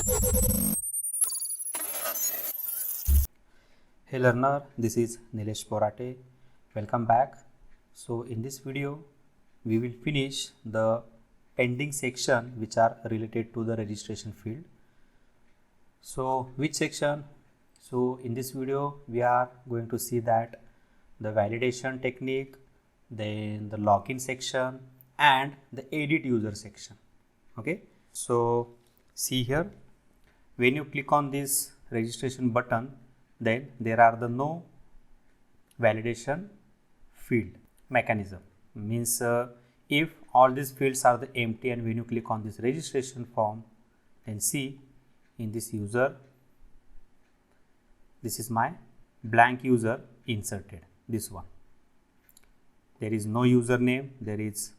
Hey learner, this is Nilesh Porate. Welcome back. So in this video, we will finish the pending section which are related to the registration field. So which section? So in this video, we are going to see that the validation technique, then the login section and the edit user section. Okay. So see here, when you click on this registration button, then there are the no validation field mechanism. Means if all these fields are the empty, and when you click on this registration form, then see in this user, this is my blank user inserted, this one. There is no username, there is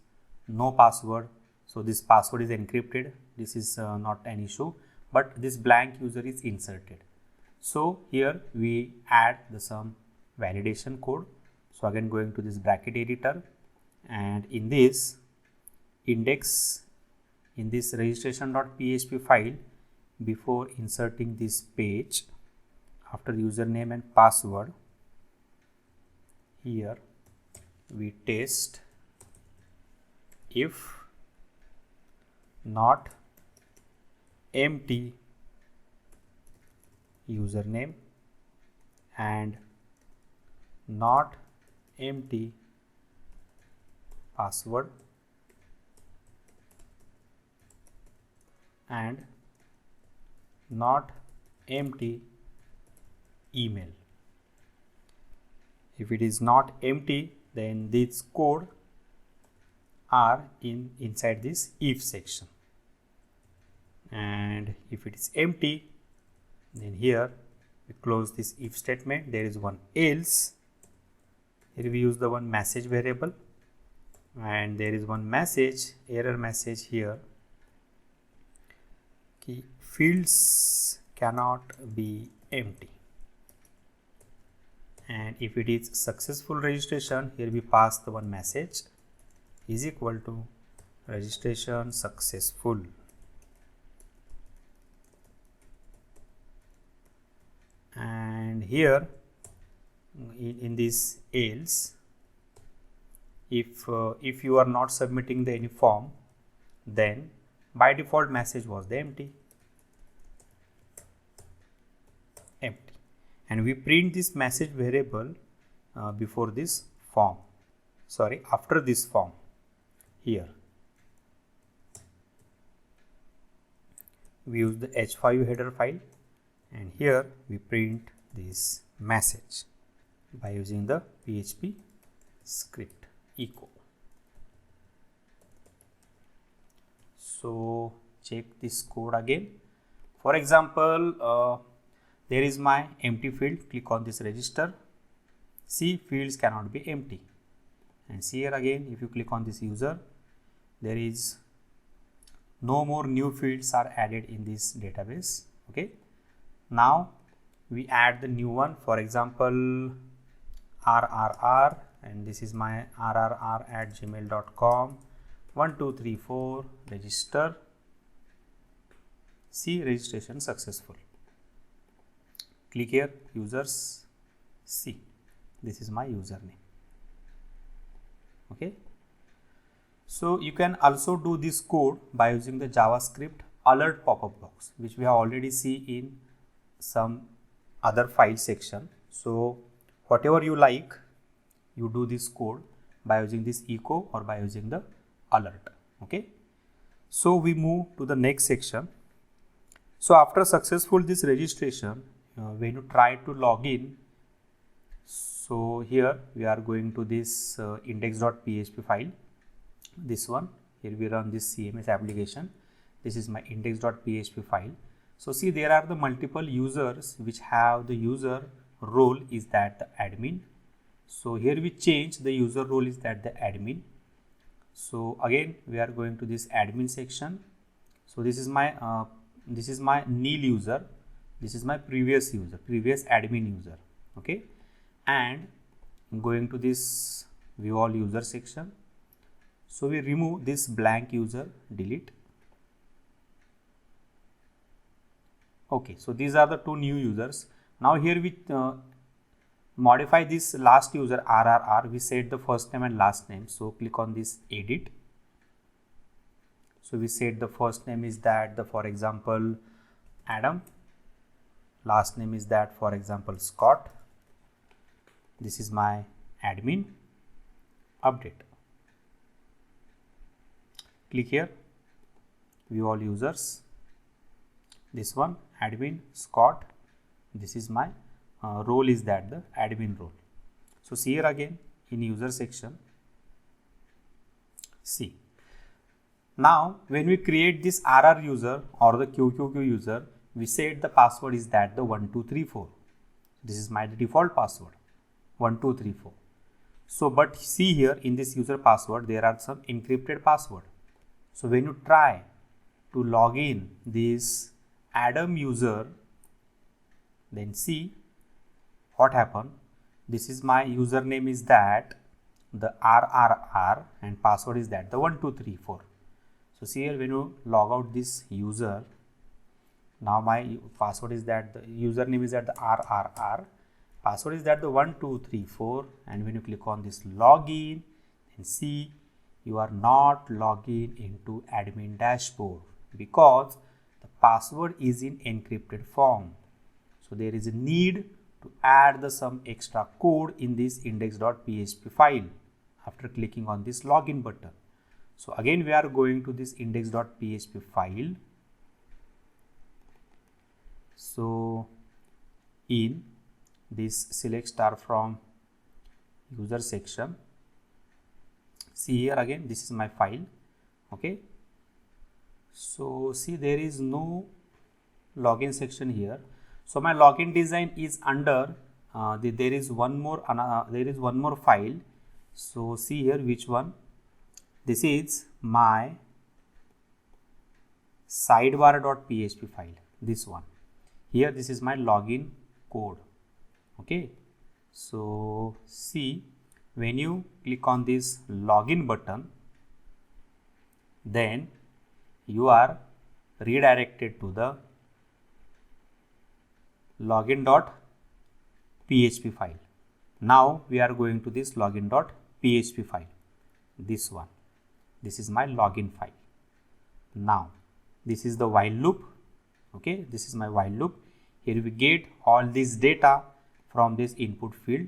no password, so this password is encrypted. This is not an issue, but this blank user is inserted. So here we add some validation code. So again, going to this bracket editor, and in this index, in this registration.php file, before inserting this page, after username and password, here we test if not empty username and not empty password and not empty email. If it is not empty, then this code are inside this if section, and if it is empty, then here we close this if statement. There is one else. Here we use the one message variable, and there is one message, error message here. Key fields cannot be empty. And if it is successful registration, here we pass the one message is equal to registration successful. And here in this else, if you are not submitting the any form, then by default message was the empty, and we print this message variable before this form, after this form. Here we use the h5 header file, and here we print this message by using the PHP script echo. So check this code again. For example, there is my empty field. Click on this register. See, fields cannot be empty. And see here again, if you click on this user, there is no more new fields are added in this database. Okay. Now we add the new one. For example, RRR, and this is my rrr@gmail.com 1234 register. See, registration successful. Click here, users. See, this is my username. Okay. So you can also do this code by using the JavaScript alert pop-up box, which we have already seen in some other file section. So whatever you like, you do this code by using this echo or by using the alert. Okay. So we move to the next section. So after successful this registration, when you try to log in, so here we are going to this index.php file, this one. Here we run this CMS application. This is my index.php file. So see, there are the multiple users which have the user role is that the admin. So here we change the user role is that the admin. So again we are going to this admin section. So this is my nil user. This is my previous user, previous admin user. Okay, and going to this view all user section. So we remove this blank user, delete. Okay, so these are the two new users. Now here we modify this last user RRR. We set the first name and last name. So click on this edit. So we said the first name is that, for example, Adam. Last name is that, for example, Scott. This is my admin. Update. Click here. View all users. This one, admin, Scott. This is my role is that the admin role. So see here again in user section. See. Now when we create this RR user or the QQQ user, we said the password is that the 1234. This is my default password 1234. So but see here in this user password there are some encrypted password. So when you try to log in this Adam user, then see what happened. This is my username is that the RRR and password is that the 1234. So see here when you log out this user, now my password is that the username is that the RRR, password is that the 1234, and when you click on this login and see you are not logging into admin dashboard because the password is in encrypted form. So there is a need to add some extra code in this index.php file after clicking on this login button. So again we are going to this index.php file. So in this select star from user section, see here again this is my file. Okay, so see there is no login section here. So my login design is under there is one more file. So see here which one. This is my sidebar.php file, this one. Here this is my login code. Okay, so see when you click on this login button, then you are redirected to the login.php file. Now we are going to this login.php file, this one. This is my login file. Now this is the while loop. Okay, this is my while loop. Here we get all this data from this input field,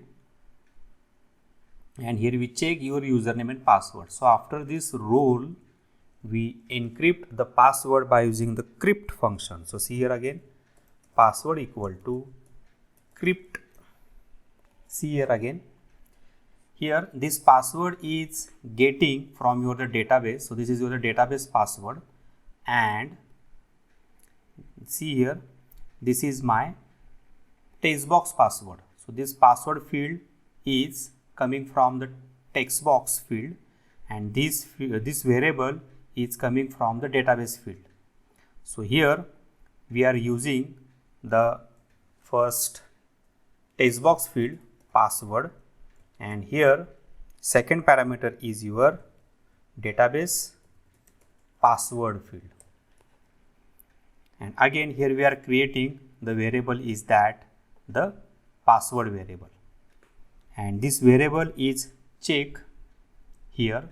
and here we check your username and password. So after this role we encrypt the password by using the crypt function. So see here again, password equal to crypt. See here again, here this password is getting from your database. So this is your database password, and see here this is my text box password. So this password field is coming from the text box field, and this variable is coming from the database field. So here we are using the first text box field password, and here second parameter is your database password field, and again here we are creating the variable is that the password variable, and this variable is check here.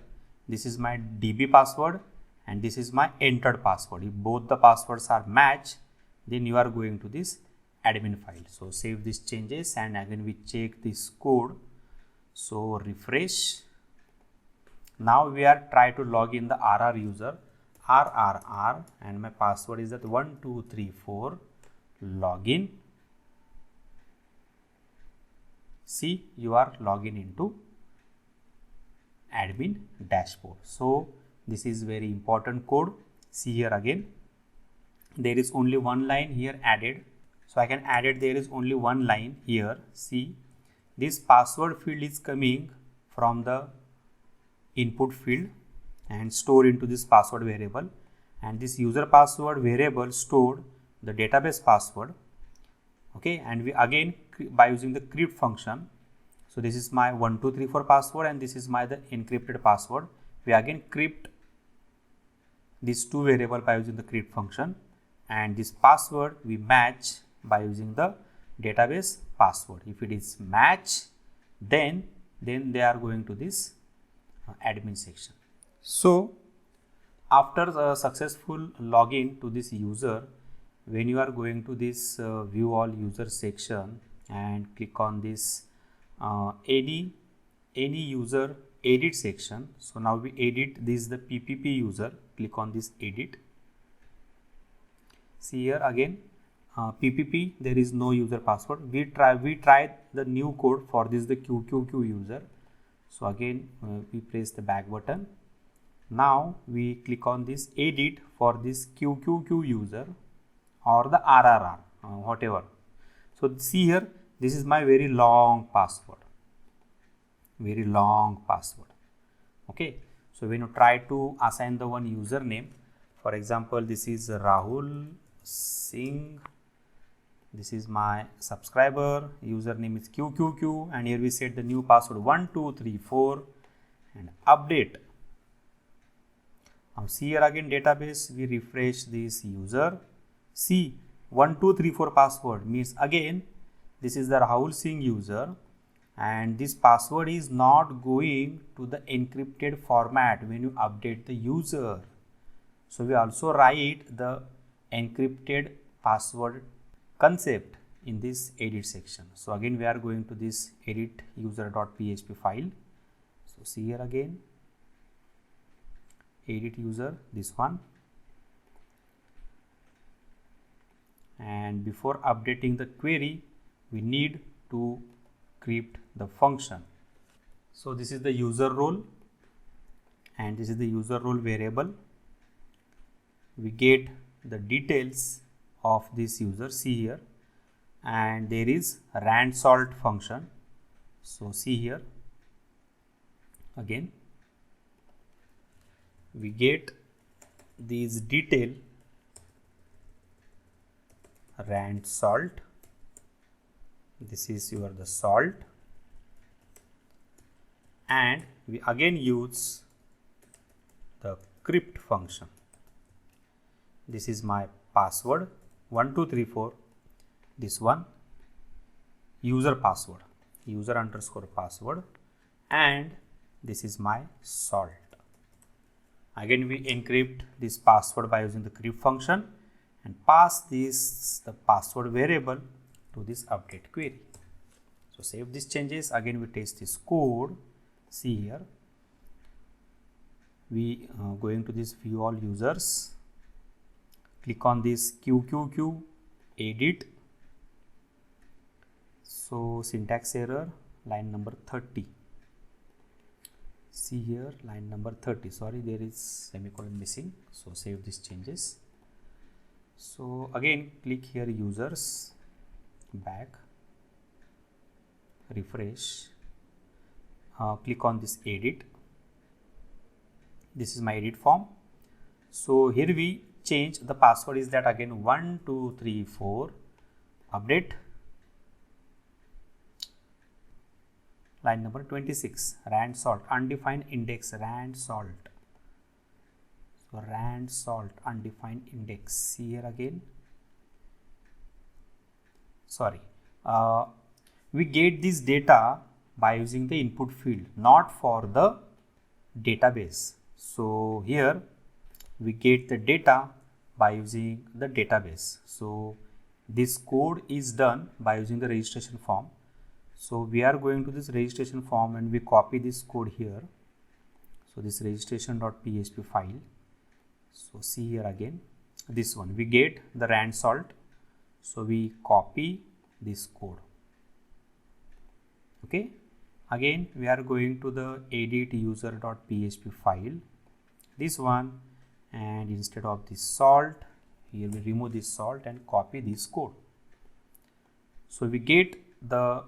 This is my DB password and this is my entered password. If both the passwords are matched, then you are going to this admin file. So save these changes, and again we check this code. So refresh. Now we are try to log in the RR user, RRR, and my password is that 1234. Login. See, you are logging into admin dashboard. So this is very important code. See here again, there is only one line here added. So I can add it. There is only one line here. See, this password field is coming from the input field and stored into this password variable, and this user password variable stored the database password. Okay, and we again by using the crypt function. So this is my 1234 password and this is my the encrypted password. We again crypt these two variable by using the crypt function, and this password we match by using the database password. If it is match, then they are going to this admin section. So after the successful login to this user, when you are going to this view all user section and click on this any user edit section. So now we edit this the PPP user, click on this edit. See here again PPP, there is no user password. We try the new code for this the QQQ user. So again we press the back button. Now we click on this edit for this QQQ user or the RRR, whatever. So see here, this is my very long password, okay. So when you try to assign the one username, for example, this is Rahul Singh, this is my subscriber, username is QQQ, and here we set the new password 1234 and update. Now see here again database, we refresh this user. See 1234 password means again this is the Rahul Singh user, and this password is not going to the encrypted format when you update the user. So we also write the encrypted password concept in this edit section. So again we are going to this edit user.php file. So see here again edit user, this one, and before updating the query we need to crypt the function. So this is the user role and this is the user role variable. We get the details of this user, see here, and there is rand salt function. So see here again we get these detail rand salt, this is your the salt, and we again use the crypt function. This is my password 1234, this one user password, user underscore password, and this is my salt. Again we encrypt this password by using the crypt function and pass this the password variable to this update query. So save these changes. Again we test this code. See here we going to this view all users, click on this QQQ edit. So syntax error, line number 30. See here line number 30, sorry there is semicolon missing. So save these changes. So again click here users, back, refresh, click on this edit. This is my edit form. So here we change the password is that again 1234, update, line number 26, rand salt undefined index rand salt. So rand salt undefined index, here again sorry we get this data by using the input field, not for the database. So here we get the data by using the database. So this code is done by using the registration form. So we are going to this registration form and we copy this code here. So this registration.php file. So see here again this one, we get the rand salt. So we copy this code. Okay. Again we are going to the edit user.php file, this one, and instead of this salt, here we remove this salt and copy this code. So we get the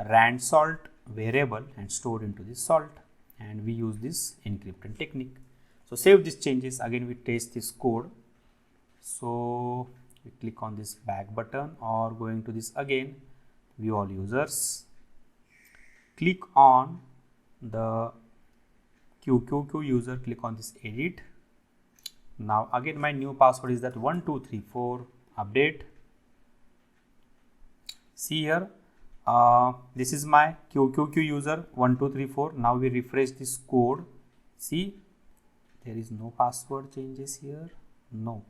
rand salt variable and stored into this salt, and we use this encryption technique. So save these changes. Again we test this code. So we click on this back button or going to this again view all users, click on the QQQ user, click on this edit, Now again my new password is that 1234, update. See here, this is my QQQ user 1234. Now we refresh this code. See, there is no password changes here. No.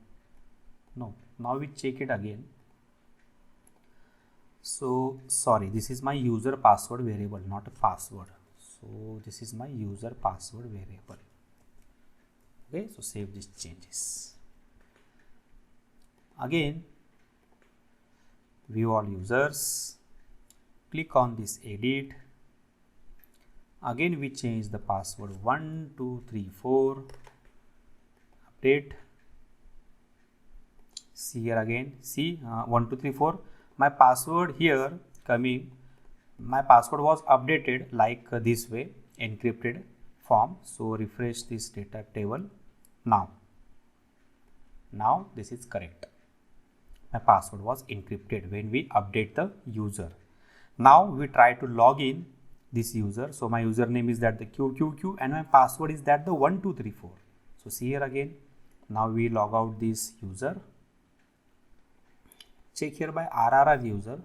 Now we check it again. So sorry, this is my user password variable, not a password. So this is my user password variable. Okay, so save these changes. Again, view all users, click on this edit. Again we change the password 1234, update. See here again, see 1234, my password here coming, my password was updated like this way, encrypted form. So refresh this data table. Now this is correct. My password was encrypted when we update the user. Now we try to log in this user. So my username is that the QQQ and my password is that the 1234. So see here again, now we log out this user. Check here by RRR user,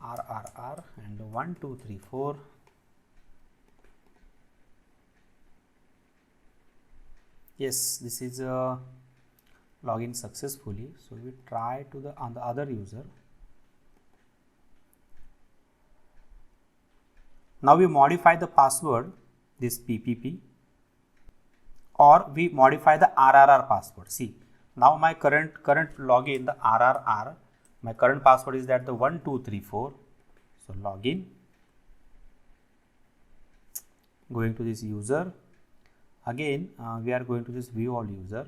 RRR and 1234. Yes, this is login successfully. So we try to on the other user. Now we modify the password, this PPP, or we modify the RRR password. See, now my current login, the RRR, my current password is that the 1234. So login, going to this user. Again we are going to this view all user,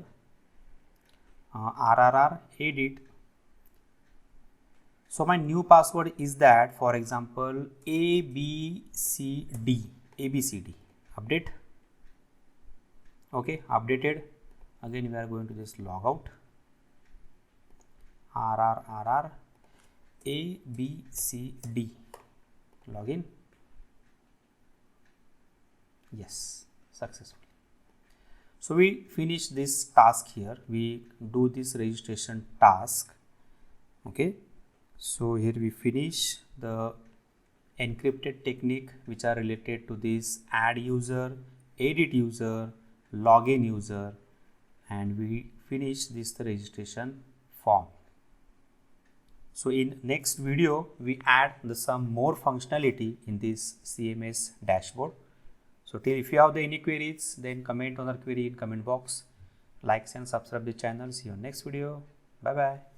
RRR, edit. So my new password is that, for example, ABCD, update. Okay, updated. Again we are going to just log out, RRR, ABCD, login. Yes, successful. So we finish this task here. We do this registration task. Okay. So here we finish the encrypted technique which are related to this add user, edit user, login user, and we finish this registration form. So in next video we add some more functionality in this CMS dashboard. So till if you have any queries, then comment on our query in comment box. Like and subscribe the channel. See you in next video. Bye bye.